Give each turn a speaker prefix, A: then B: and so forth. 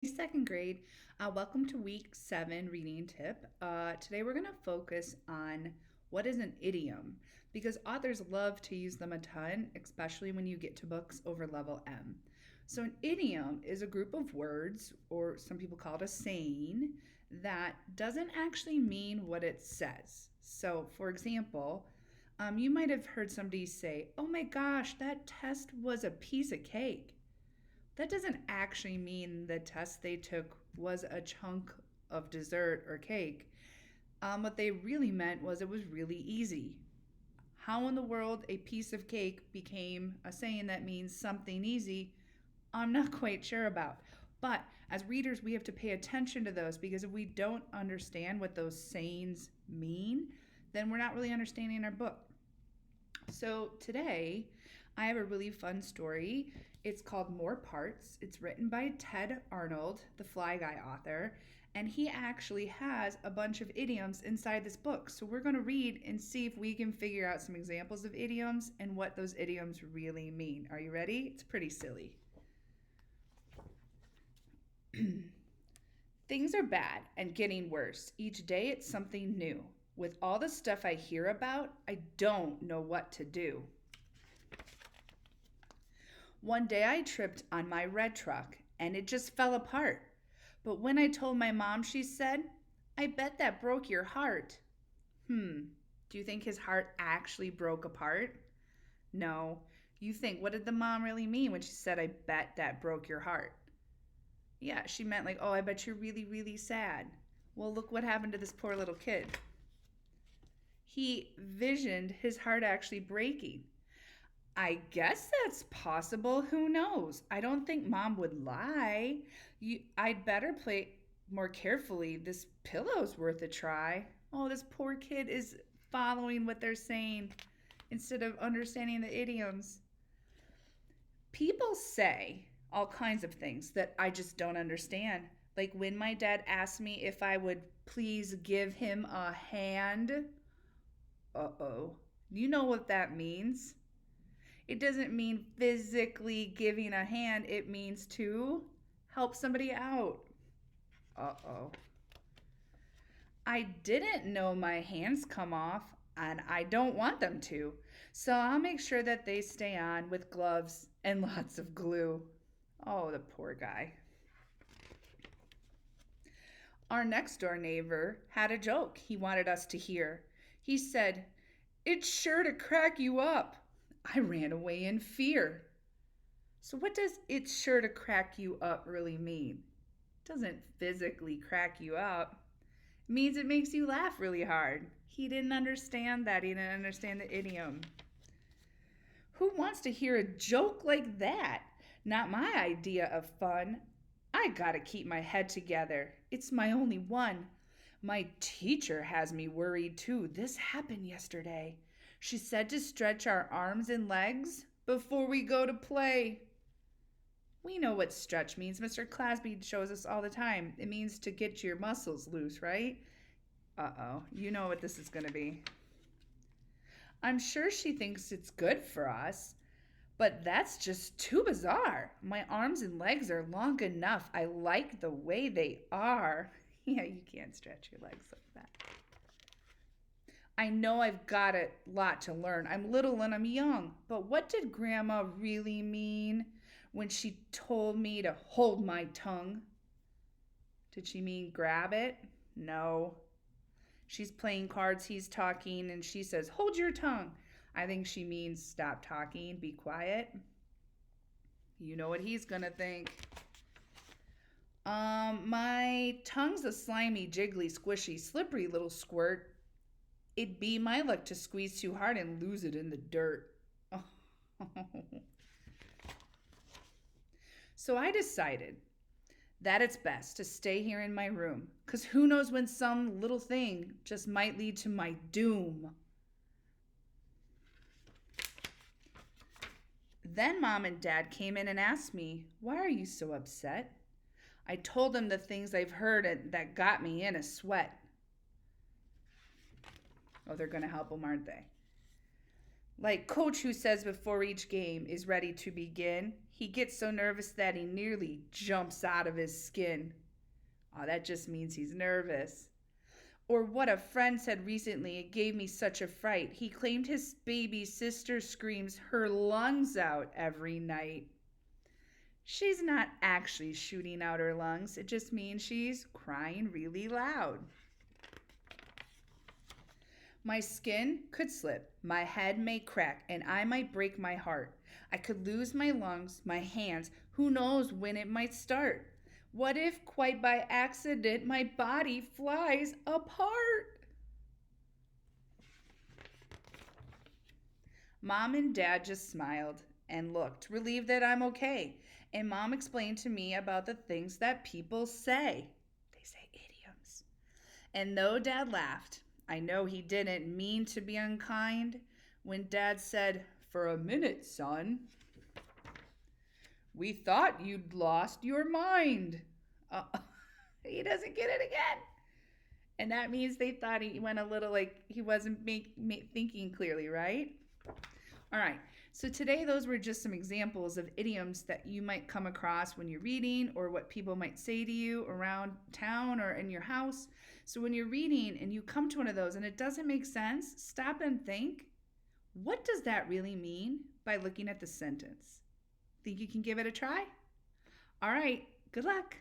A: Second grade. Welcome to week 7 reading tip. Today we're going to focus on what is an idiom because authors love to use them a ton, especially when you get to books over level M. So, an idiom is a group of words, or some people call it a saying, that doesn't actually mean what it says. So, for example, you might have heard somebody say, "Oh my gosh, that test was a piece of cake." That doesn't actually mean the test they took was a chunk of dessert or cake. What they really meant was it was really easy. How in the world a piece of cake became a saying that means something easy, I'm not quite sure about. But as readers, we have to pay attention to those because if we don't understand what those sayings mean, then we're not really understanding our book. So today, I have a really fun story. It's called More Parts. It's written by Ted Arnold, the Fly Guy author, and he actually has a bunch of idioms inside this book. So we're going to read and see if we can figure out some examples of idioms and what those idioms really mean. Are you ready? It's pretty silly. Things are bad and getting worse. Each day it's something new. With all the stuff I hear about, I don't know what to do. One day I tripped on my red truck and it just fell apart. But when I told my mom, she said, "I bet that broke your heart." Do you think his heart actually broke apart? No. You think, what did the mom really mean when she said, "I bet that broke your heart"? Yeah, she meant like, "Oh, I bet you're really, really sad." Well, look what happened to this poor little kid. He visioned his heart actually breaking. I guess that's possible. Who knows? I don't think mom would lie. I'd better play more carefully. This pillow's worth a try. Oh, this poor kid is following what they're saying instead of understanding the idioms. People say all kinds of things that I just don't understand. Like when my dad asked me if I would please give him a hand. Uh-oh. You know what that means? It doesn't mean physically giving a hand, it means to help somebody out. Uh-oh. I didn't know my hands come off, and I don't want them to. So I'll make sure that they stay on with gloves and lots of glue. Oh, the poor guy. Our next door neighbor had a joke he wanted us to hear. He said, "It's sure to crack you up." I ran away in fear. So, what does "it's sure to crack you up" really mean? It doesn't physically crack you up. It means it makes you laugh really hard. He didn't understand that. He didn't understand the idiom. Who wants to hear a joke like that? Not my idea of fun. I gotta keep my head together. It's my only one. My teacher has me worried too. This happened yesterday. She said to stretch our arms and legs before we go to play. We know what stretch means. Mr. Clasby shows us all the time. It means to get your muscles loose, right? Uh-oh. You know what this is going to be. I'm sure she thinks it's good for us, but that's just too bizarre. My arms and legs are long enough. I like the way they are. Yeah, you can't stretch your legs like that. I know I've got a lot to learn. I'm little and I'm young. But what did Grandma really mean when she told me to hold my tongue? Did she mean grab it? No. She's playing cards, he's talking, and she says, "Hold your tongue." I think she means stop talking, be quiet. You know what he's gonna think. My tongue's a slimy, jiggly, squishy, slippery little squirt. It'd be my luck to squeeze too hard and lose it in the dirt. Oh. So I decided that it's best to stay here in my room, because who knows when some little thing just might lead to my doom. Then Mom and Dad came in and asked me, "Why are you so upset?" I told them the things I've heard that got me in a sweat. Oh, they're going to help them, aren't they? Like coach who says before each game is ready to begin, he gets so nervous that he nearly jumps out of his skin. Oh, that just means he's nervous. Or what a friend said recently, it gave me such a fright. He claimed his baby sister screams her lungs out every night. She's not actually shooting out her lungs, it just means she's crying really loud. My skin could slip, my head may crack, and I might break my heart. I could lose my lungs, my hands, who knows when it might start. What if, quite by accident, my body flies apart? Mom and Dad just smiled and looked, relieved that I'm okay. And Mom explained to me about the things that people say. They say idioms. And though Dad laughed, I know he didn't mean to be unkind. When Dad said, "For a minute, son, we thought you'd lost your mind." Uh, he doesn't get it again. And that means they thought he went a little like he wasn't thinking clearly, right? All right. So today, those were just some examples of idioms that you might come across when you're reading or what people might say to you around town or in your house. So when you're reading and you come to one of those and it doesn't make sense, stop and think, what does that really mean by looking at the sentence? Think you can give it a try? All right. Good luck.